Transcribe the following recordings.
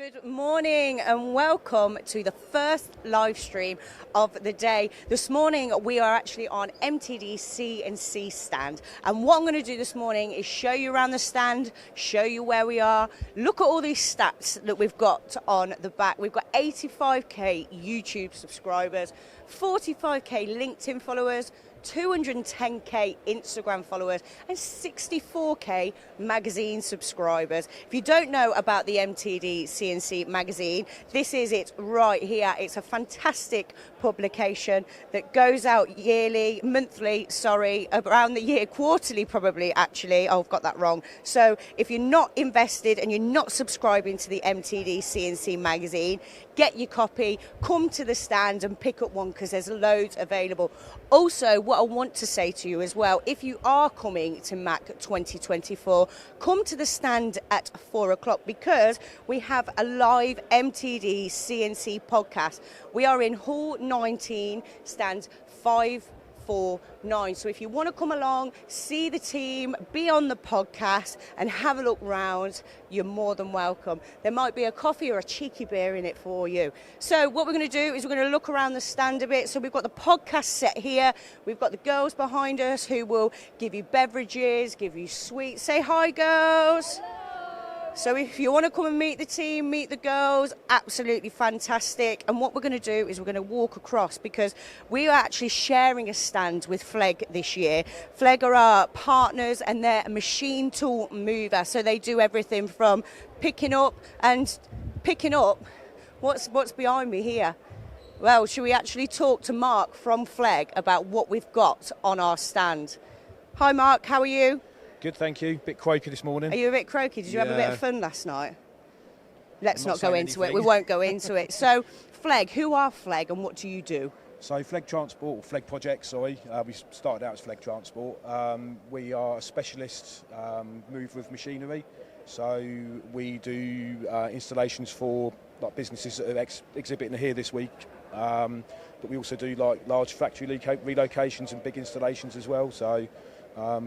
Good morning and welcome to the first live stream of the day. This morning we are actually on MTDCNC stand, and what I'm going to do this morning is show you around the stand, show you where we are, look at all these stats that we've got on the back. We've got 85k YouTube subscribers, 45k LinkedIn followers, 210k Instagram followers and 64k magazine subscribers. If you don't know about the MTDCNC magazine, this is it right here. It's a fantastic publication that goes out monthly, around the year, quarterly probably actually. Oh, I've got that wrong. So if you're not invested and you're not subscribing to the MTDCNC magazine, get your copy, come to the stand and pick up one because there's loads available. Also, what I want to say to you as well, if you are coming to MACH 2024, come to the stand at 4 o'clock because we have a live MTDCNC podcast. We are in Hall 19, stand 549. So if you want to come along, see the team, be on the podcast and have a look round, you're more than welcome. There might be a coffee or a cheeky beer in it for you. So what we're going to do is we're going to look around the stand a bit. So we've got the podcast set here. We've got the girls behind us who will give you beverages, give you sweets. Say hi, girls. Hello. So if you want to come and meet the team, meet the girls, absolutely fantastic. And what we're going to do is we're going to walk across because we are actually sharing a stand with Flegg this year. Flegg are our partners and they're a machine tool mover. So they do everything from picking up. What's behind me here? Well, should we actually talk to Mark from Flegg about what we've got on our stand? Hi, Mark. How are you? Good, thank you. Bit croaky this morning. Are you a bit croaky? Did you have a bit of fun last night? Let's not go into it. We won't go into it. So, Flegg, who are Flegg and what do you do? So, Flegg Transport, or Flegg Projects, we started out as Flegg Transport. We are a specialist mover of machinery. So, we do installations for like businesses that are exhibiting here this week. But we also do like large factory relocations and big installations as well. So,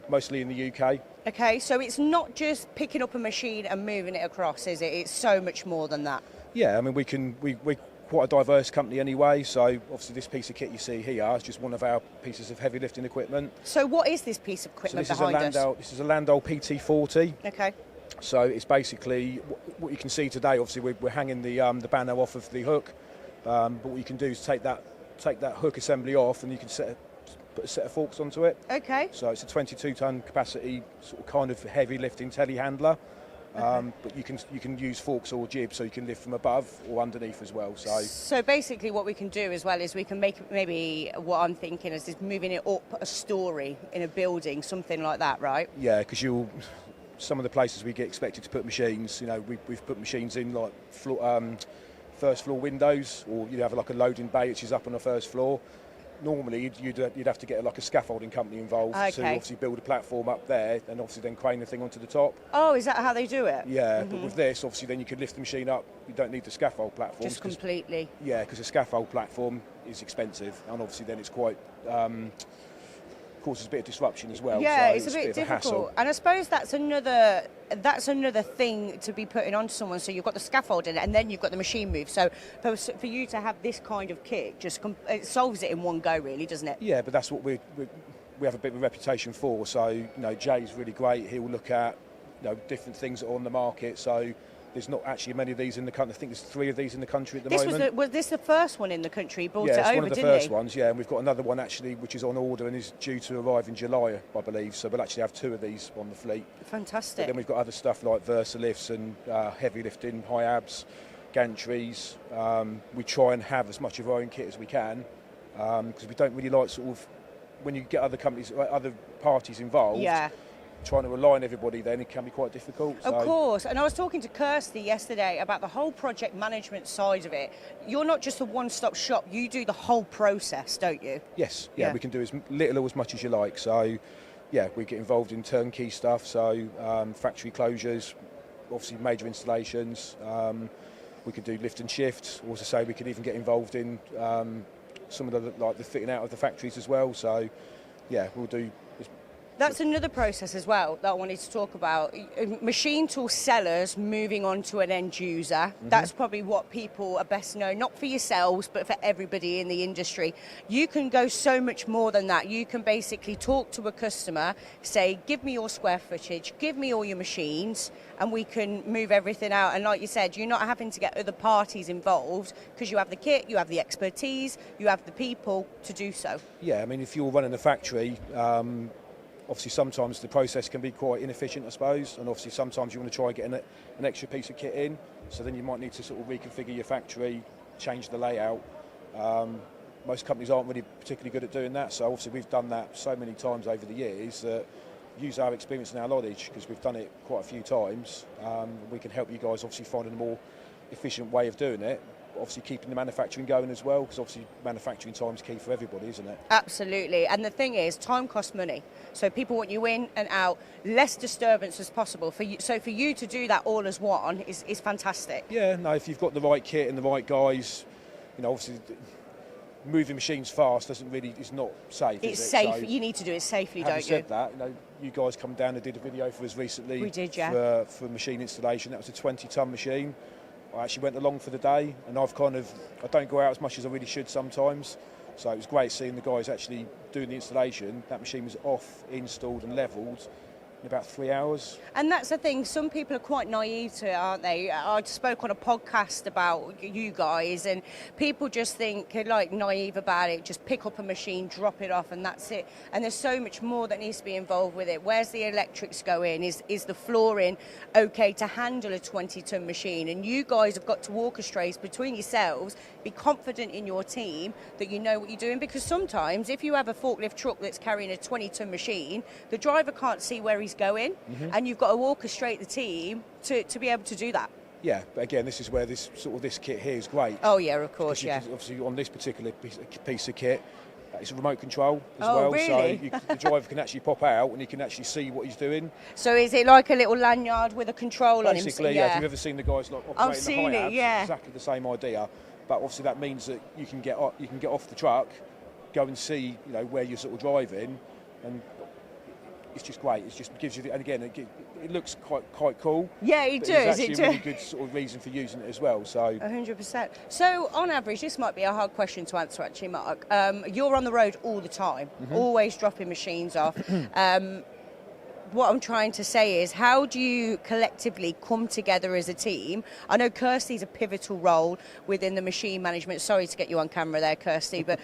mostly in the UK. Okay, so it's not just picking up a machine and moving it across, is it? It's so much more than that. Yeah, I mean, we're quite a diverse company anyway, so obviously this piece of kit you see here is just one of our pieces of heavy lifting equipment. So what is this piece of equipment behind us? This is a Landau PT40. Okay. So it's basically, what you can see today, obviously we're hanging the banner off of the hook, but what you can do is take that hook assembly off and you can put a set of forks onto it. Okay. So it's a 22-ton capacity, sort of kind of heavy lifting telehandler. But you can use forks or jibs, so you can lift from above or underneath as well. So basically what we can do as well is we can make maybe, what I'm thinking is moving it up a story in a building, something like that, right? Yeah, because some of the places we get expected to put machines, we've put machines in like first floor windows, or you'd have like a loading bay which is up on the first floor. Normally, you'd have to get like a scaffolding company involved to obviously build a platform up there and obviously then crane the thing onto the top. Oh, is that how they do it? Yeah, but with this, obviously then you could lift the machine up. You don't need the scaffold platform. Just completely? Yeah, because the scaffold platform is expensive and obviously then it's quite... causes a bit of disruption as well. Yeah, so it's a bit difficult. A and I suppose that's another thing to be putting on someone. So you've got the scaffolding and then you've got the machine move. So for you to have this kind of kit, it solves it in one go, really, doesn't it? Yeah, but that's what we have a bit of a reputation for. So Jay's really great. He'll look at different things that are on the market. So there's not actually many of these in the country. I think there's 3 of these in the country at the moment. Was this the first one in the country? Brought it over, didn't he? Yeah, it's one of the first ones, yeah. And we've got another one actually which is on order and is due to arrive in July, I believe. So we'll actually have 2 of these on the fleet. Fantastic. But then we've got other stuff like Versa lifts and heavy lifting, high abs, gantries. We try and have as much of our own kit as we can because we don't really like sort of, when you get other parties involved, yeah, trying to align everybody then it can be quite difficult. Of course, and I was talking to Kirsty yesterday about the whole project management side of it. You're not just a one-stop shop, you do the whole process, don't you? Yes, yeah. We can do as little or as much as you like. So yeah, we get involved in turnkey stuff, so factory closures, obviously major installations, we could do lift and shift, also say we could even get involved in some of the fitting out of the factories as well. So yeah, we'll do That's another process as well that I wanted to talk about. Machine tool sellers moving on to an end user. That's probably what people are best known, not for yourselves, but for everybody in the industry. You can go so much more than that. You can basically talk to a customer, say, give me your square footage, give me all your machines, and we can move everything out. And like you said, you're not having to get other parties involved because you have the kit, you have the expertise, you have the people to do so. Yeah, I mean, if you're running a factory, obviously sometimes the process can be quite inefficient, I suppose, and obviously sometimes you want to try and get an extra piece of kit in, so then you might need to sort of reconfigure your factory, change the layout. Most companies aren't really particularly good at doing that, so obviously we've done that so many times over the years that use our experience and our knowledge, because we've done it quite a few times. We can help you guys obviously find a more efficient way of doing it, obviously keeping the manufacturing going as well, because obviously manufacturing time is key for everybody, isn't it? Absolutely, and the thing is, time costs money. So people want you in and out, less disturbance as possible. For you to do that all as one is fantastic. Yeah, no, if you've got the right kit and the right guys, you know, obviously moving machines fast is not safe. It's is it? safe. So, you need to do it safely, don't you? having said that, you know, you guys come down and did a video for us recently. We did, yeah. For machine installation. That was a 20-ton machine. I actually went along for the day, and I don't go out as much as I really should sometimes. So it was great seeing the guys actually doing the installation. That machine was off, installed and levelled in about 3 hours. And that's the thing, some people are quite naive to it, aren't they? I spoke on a podcast about you guys, and people just think, like, naive about it, just pick up a machine, drop it off, and that's it. And there's so much more that needs to be involved with it. Where's the electrics go in? Is the flooring okay to handle a 20-ton machine? And you guys have got to orchestrate between yourselves, be confident in your team that you know what you're doing, because sometimes if you have a forklift truck that's carrying a 20-ton machine, the driver can't see where he's going, and you've got to orchestrate the team to be able to do that. Yeah, but again, this is where this kit here is great. Oh yeah, of course, yeah. Obviously, on this particular piece of kit, it's a remote control as Oh, well, really? so the driver can actually pop out and he can actually see what he's doing. So is it like a little lanyard with a control on him? Basically, yeah. If you've ever seen the guys like operating I've seen the high it, abs, yeah. exactly the same idea. But obviously, that means that you can get off the truck, go and see, you know, where you're sort of driving, and it's just great. It just gives you, and again, it looks quite cool. Yeah, it but does. It's actually a really good sort of reason for using it as well. So 100%. So on average, this might be a hard question to answer actually, Mark. You're on the road all the time, always dropping machines off. What I'm trying to say is, how do you collectively come together as a team? I know Kirsty's a pivotal role within the machine management. Sorry to get you on camera there, Kirsty, but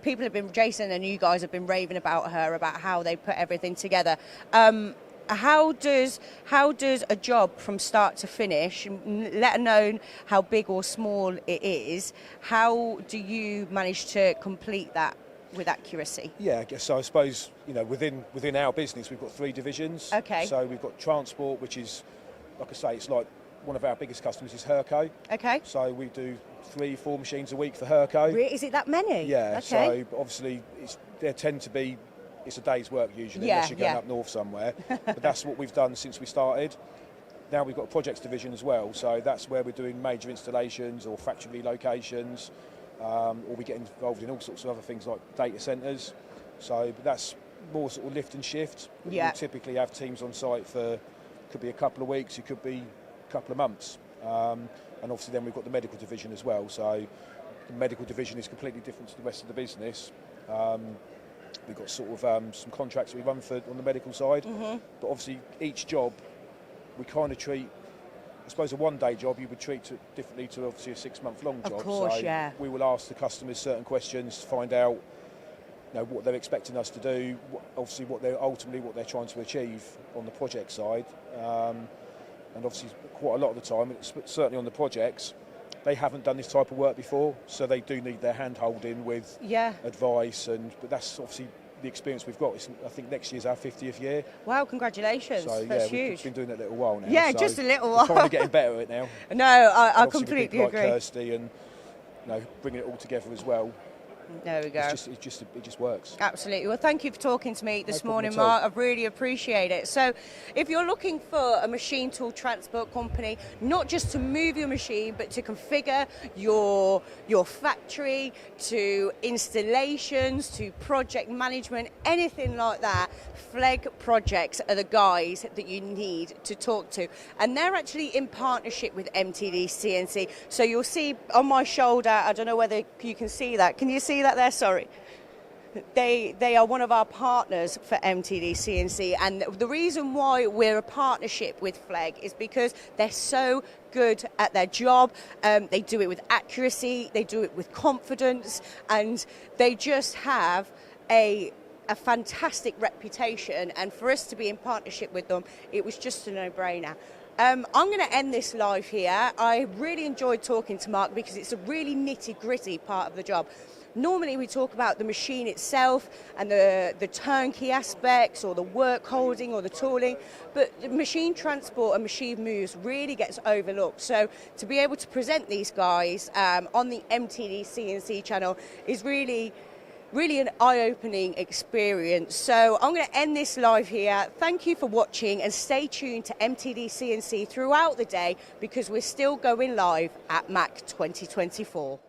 people have been, Jason and you guys have been raving about her, about how they put everything together. How does a job from start to finish, let alone how big or small it is, how do you manage to complete that with accuracy? yeah, I guess so. I suppose, you know, within our business, we've got 3 divisions. Okay. So we've got transport, which is, like I say, it's like one of our biggest customers is Herco. Okay. So we do 3-4 machines a week for Herco. Is it that many? Yeah. Okay. So obviously, it's a day's work usually, Yeah, unless you're going yeah. up north somewhere. But that's what we've done since we started. Now we've got a projects division as well, so that's where we're doing major installations or factory relocations, or we get involved in all sorts of other things like data centres. So but that's more sort of lift and shift. Yeah. We typically have teams on site for, could be a couple of weeks, it could be a couple of months. And obviously then we've got the medical division as well. So the medical division is completely different to the rest of the business. We've got sort of some contracts that we run for on the medical side, but obviously each job we kind of treat, I suppose a one-day job you would treat differently to obviously a 6-month-long job. Of course, so yeah. we will ask the customers certain questions to find out, you know, what they're expecting us to do, obviously what they're trying to achieve on the project side, and obviously quite a lot of the time, certainly on the projects, they haven't done this type of work before, so they do need their hand-holding with advice, but that's obviously the experience we've got. I think next year's our 50th year. Wow, congratulations. So, that's yeah, huge. we've been doing it a little while now. Yeah, so just a little while. We're finally getting better at it now. No, I Obviously with completely people agree. like Kirsty and, you know, bringing it all together as well. There we go. It just works. Absolutely. Well, thank you for talking to me this No problem morning, at all. Mark. I really appreciate it. So, if you're looking for a machine tool transport company, not just to move your machine, but to configure your factory, to installations, to project management, anything like that, Flegg Projects are the guys that you need to talk to. And they're actually in partnership with MTDCNC. So you'll see on my shoulder, I don't know whether you can see that. Can you see that there? Sorry. They are one of our partners for MTDCNC, and the reason why we're a partnership with Flegg is because they're so good at their job. They do it with accuracy, they do it with confidence, and they just have a fantastic reputation, and for us to be in partnership with them, it was just a no-brainer. I'm going to end this live here. I really enjoyed talking to Mark because it's a really nitty-gritty part of the job. Normally we talk about the machine itself and the turnkey aspects or the work holding or the tooling, but the machine transport and machine moves really gets overlooked. So to be able to present these guys on the MTDCNC channel is really an eye-opening experience. So I'm going to end this live here. Thank you for watching, and stay tuned to MTDCNC throughout the day because we're still going live at MACH 2024.